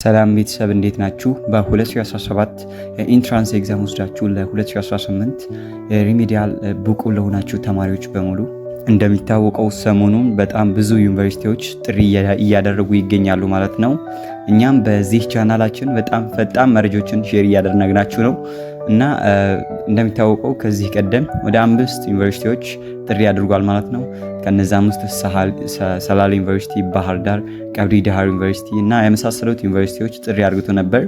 ሰላም ቤተሰብ እንዴት ናችሁ? በ2017 ኢንትራንስ ኤግዛም ወስዳችሁ ለ2018 ሪሜዲያል ብቁ ለሆናችሁ ተማሪዎች በሙሉ እንደሚታወቀው ሰሞኑን በጣም ብዙ ዩኒቨርሲቲዎች ጥሪ እያደረጉ ይገኛሉ ማለት ነው። እኛም በዚህ ቻናላችን በጣም ፈጣን መረጃዎችን ሼር እያደረግናችሁ ነው እና እንደሚታወቀው ከዚህ ቀደም ወደ 5 ዩኒቨርሲቲዎች ጥሪ አድርጓል ማለት ነው። ከነዛም ውስጥ ሰላሌ ዩኒቨርሲቲ፣ ባህር ዳር፣ ቀብሪ ዳሃር ዩኒቨርሲቲ እና የመሳሰሉት ዩኒቨርሲቲዎች ጥሪ አድርገው ነበር።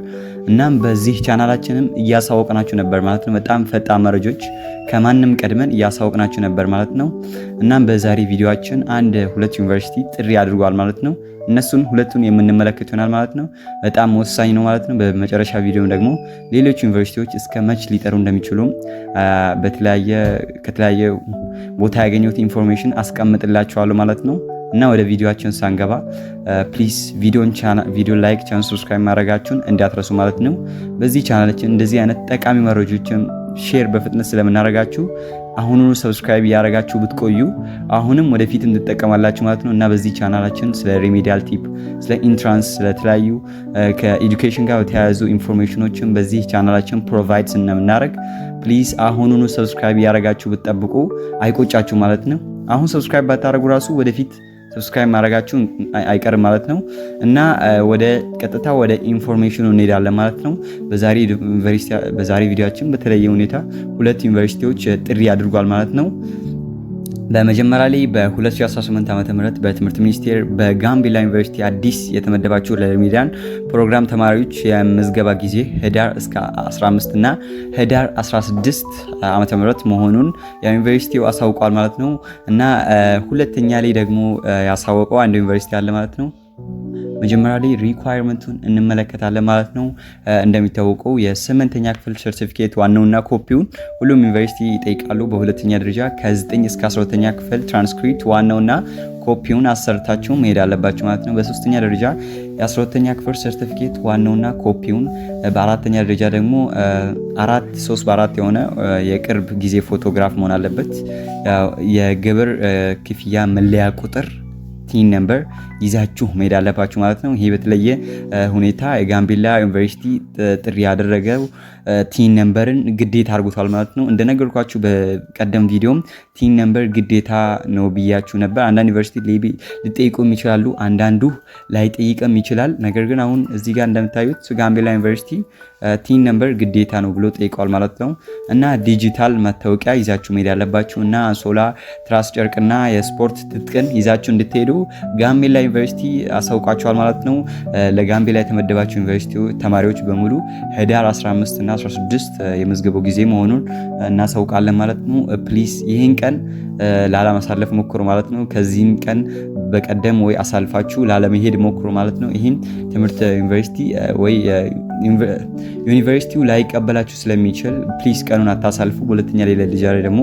እናም በዚህ ቻናላችንም እያሳወቅናችሁ ነበር ማለት ነው። በጣም ፈጣን መረጃዎች ከማንም ቀድመን እያሳወቅናችሁ ነበር ማለት ነው። እናም በዛሬ ቪዲዮአችን 1-2 ዩኒቨርሲቲ ጥሪ አድርጓል ማለት ነው። እነሱን ሁለቱን የምንመለከት ይሆናል ማለት ነው። በጣም ወሳኝ ነው ማለት ነው። በመጨረሻ ቪዲዮ ደግሞ ሌሎች ዩኒቨርሲቲዎች እስከ መች ሊጠሩ እንደሚችሉ ከተለያየ ቦታ ያገኘሁት ኢንፎርሜሽን አስቀምጥላችኋለሁ ማለት ነው። እና ወደ ቪዲዮአችን ሳንገባ ፕሊዝ ቪዲዮ ላይክ፣ ቻናል ሰብስክራይብ ማድረጋችሁን እንዳትረሱ ማለት ነው። በዚህ ቻናላችን እንደዚህ አይነት ጠቃሚ መረጃዎችን ሼር በፍጥነት ስለምናደርጋችሁ አሁኑኑ ሰብስክራይብ ያደረጋችሁ ብትቆዩ አሁንም ወደፊት እንድትጠቀማላችሁ ማለት ነው። እና በዚህ ቻናላችን ስለ ሪሜዲያል ቲፕ፣ ስለ ኢንትራንስ፣ ስለተለያዩ ከኤዱኬሽን ጋር የተያያዙ ኢንፎርሜሽኖችን በዚህ ቻናላችን ፕሮቫይድ ስለምናደርግ ፕሊዝ አሁኑኑ ሰብስክራይብ ያደረጋችሁ ብትጠብቁ አይቆጫችሁ ማለት ነው። አሁን ሰብስክራይብ ባታደርጉ ራሱ ወደፊት ሰብስክራይብ ማድረጋችሁ አይቀርም ማለት ነው። እና ቀጥታ ወደ ኢንፎርሜሽኑ እንሄዳለን ማለት ነው። በዛሬ ቪዲዮአችን በተለየ ሁኔታ 2 ዩኒቨርሲቲዎች ጥሪ አድርጓል ማለት ነው። በመጀመሪያ ላይ በ2018 ዓ.ም በትምህርት ሚኒስቴር በጋምቤላ ዩኒቨርሲቲ አዲስ የተመደባችሁ ለሪሜዲያል ፕሮግራም ተማሪዎች የምዝገባ ጊዜ ህዳር እስከ 15 እና ህዳር 16 ዓ.ም መሆኑን ዩኒቨርሲቲው አሳውቋል ማለት ነው። እና ሁለተኛ ላይ ደግሞ ያሳወቀው አንድ ዩኒቨርሲቲ አለ ማለት ነው። መጀመሪያ ላይ ሪኳየርመንቱን እንመለከታለን ማለት ነው። እንደሚታወቀው የ8ኛ ክፍል ሰርቲፊኬት ዋናውና ኮፒውን ሁሉም ዩኒቨርሲቲ ይጠይቃሉ። በሁለተኛ ደረጃ ከ9 እስከ 12ኛ ክፍል ትራንስክሪፕት ዋናውና ኮፒውን አሰርታችሁ መሄድ አለባችሁ ማለት ነው። በሶስተኛ ደረጃ የ12ኛ ክፍል ሰርቲፊኬት ዋናውና ኮፒውን፣ በአራተኛ ደረጃ ደግሞ 3x4 የሆነ የቅርብ ጊዜ ፎቶግራፍ መሆን አለበት። የግብር ክፍያ መለያ ቁጥር ቲን ነምበር ይዛችሁ መሄድ አለባችሁ ማለት ነው። ይሄ በተለየ ሁኔታ የጋምቤላ ዩኒቨርሲቲ ጥሪ ያደረገው ቲን ነምበርን ግዴታ አድርጎታል ማለት ነው። እንደነገርኳችሁ በቀደም ቪዲዮም ቲን ነምበር ግዴታ ነው ብያችሁ ነበር። አንዳንድ ዩኒቨርሲቲ ሊጠይቁም ይችላሉ፣ አንዳንዱ ላይጠይቅም ይችላል። ነገር ግን አሁን እዚህ ጋር እንደምታዩት ጋምቤላ ዩኒቨርሲቲ ቲን ነምበር ግዴታ ነው ብሎ ጠይቋል ማለት ነው። እና ዲጂታል መታወቂያ ይዛችሁ መሄድ ያለባችሁ እና አንሶላ፣ ትራስ ጨርቅና የስፖርት ትጥቅን ይዛችሁ እንድትሄዱ ጋምቤላ ዩኒቨርሲቲ አሳውቃቸዋል ማለት ነው። ለጋምቤላ የተመደባቸው ዩኒቨርሲቲ ተማሪዎች በሙሉ ህዳር 15 እና 16 የመዝገበው ጊዜ መሆኑን እናሳውቃለን ማለት ነው። ፕሊስ ይህን ቀን ላለማሳለፍ ሞክሩ ማለት ነው። ከዚህም ቀን በቀደም ወይ አሳልፋችሁ ላለመሄድ ሞክሩ ማለት ነው። ይህም ትምህርት ዩኒቨርሲቲ ወይ ዩኒቨርሲቲው ላይቀበላችሁ ስለሚችል ፕሊስ ቀኑን አታሳልፉ። ሁለተኛ ሌላ ልጅ ደግሞ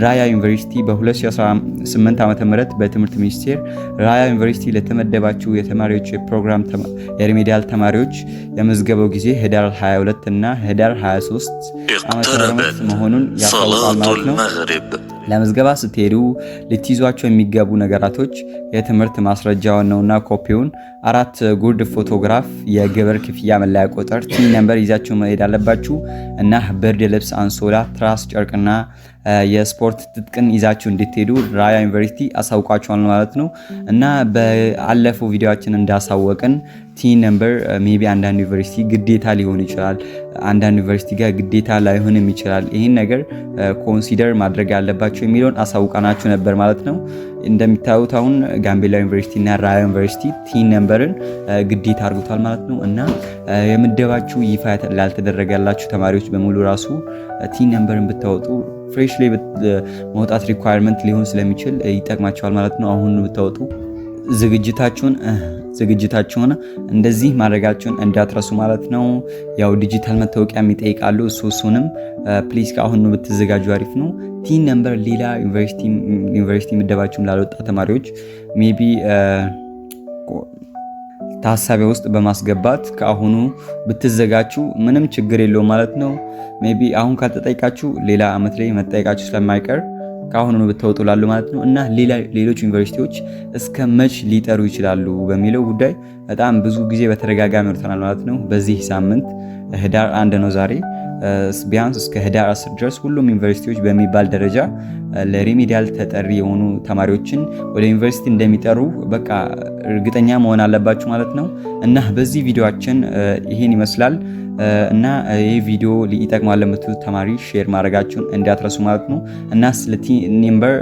ራያ ዩኒቨርሲቲ በ2018 ዓ.ም በትምህርት ሚኒስቴር ራያ ዩኒቨርሲቲ ለተመደባችሁ የተማሪዎች ፕሮግራም የሪሜዲያል ተማሪዎች የመዝገበው ጊዜ ህዳር 22 እና ህዳር 23 ዓ.ም መሆኑን ያሳውቃል ማለት ነው። ለመዝገባ ስትሄዱ ልትይዟቸው የሚገቡ ነገራቶች የትምህርት ማስረጃውን ነውና ኮፒውን፣ 4 ጉርድ ፎቶግራፍ፣ የግብር ክፍያ መለያ ቁጥር ቲን ነምበር ይዛችሁ መሄድ አለባችሁ እና ብርድ ልብስ፣ አንሶላ፣ ትራስ ጨርቅና የስፖርት ትጥቅን ይዛችሁ እንድትሄዱ ራያ ዩኒቨርሲቲ አሳውቋቸዋል ማለት ነው። እና በአለፈው ቪዲዮአችን እንዳሳወቅን ቲን ነምበር ሜቢ አንዳንድ ዩኒቨርሲቲ ግዴታ ሊሆን ይችላል፣ አንዳንድ ዩኒቨርሲቲ ጋር ግዴታ ላይሆንም ይችላል። ይህን ነገር ኮንሲደር ማድረግ ያለባቸው የሚለውን አሳውቃናችሁ ነበር ማለት ነው። እንደሚታዩት አሁን ጋምቤላ ዩኒቨርሲቲ እና ራያ ዩኒቨርሲቲ ቲን ነምበርን ግዴታ አድርጎታል ማለት ነው። እና የምደባችሁ ይፋ ላልተደረገላችሁ ተማሪዎች በሙሉ ራሱ ቲን ነምበርን ብታወጡ ፍሬሽ ላይ መውጣት ሪኳየርመንት ሊሆን ስለሚችል ይጠቅማቸዋል ማለት ነው። አሁን ብታወጡ ዝግጅታችሁን እንደዚህ ማድረጋችሁን እንዳትረሱ ማለት ነው። ያው ዲጂታል መታወቂያ የሚጠይቃሉ። እሱንም ፕሊዝ ከአሁኑ ብትዘጋጁ አሪፍ ነው። ቲን ነምበር ሌላ ዩኒቨርሲቲ ምደባችሁን ላልወጣ ተማሪዎች ሜቢ ታሳቢያ ውስጥ በማስገባት ከአሁኑ ብትዘጋጁ ምንም ችግር የለውም ማለት ነው። ሜቢ አሁን ካልተጠይቃችሁ ሌላ አመት ላይ መጠየቃችሁ ስለማይቀር ካሁኑ ብትወጡ ላሉ ማለት ነው። እና ሌሎች ዩኒቨርሲቲዎች እስከ መች ሊጠሩ ይችላሉ በሚለው ጉዳይ በጣም ብዙ ጊዜ በተደጋጋሚ ወርተናል ማለት ነው። በዚህ ሳምንት ህዳር 1 ነው ዛሬ። ቢያንስ እስከ ህዳር 10 ድረስ ሁሉም ዩኒቨርሲቲዎች በሚባል ደረጃ ለሪሚዲያል ተጠሪ የሆኑ ተማሪዎችን ወደ ዩኒቨርሲቲ እንደሚጠሩ በቃ እርግጠኛ መሆን አለባችሁ ማለት ነው። እና በዚህ ቪዲዮአችን ይሄን ይመስላል። እና ይህ ቪዲዮ ሊጠቅማል ለምትሉት ተማሪ ሼር ማድረጋችሁን እንዳትረሱ ማለት ነው። እና ስለ ቲን ነምበር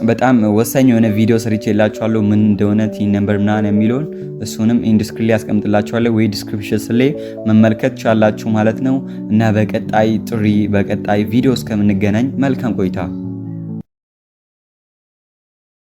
በጣም ወሳኝ የሆነ ቪዲዮ ሰርቼላችኋለሁ። ምን እንደሆነ ቲን ነምበር ምናምን የሚለውን እሱንም ኢንዲስክሪፕሽን ላይ ያስቀምጥላችኋለሁ ወይ ዲስክሪፕሽን ላይ መመልከት ቻላችሁ ማለት ነው። እና በቀጣይ ቪዲዮ እስከምንገናኝ መልካም ቆይታ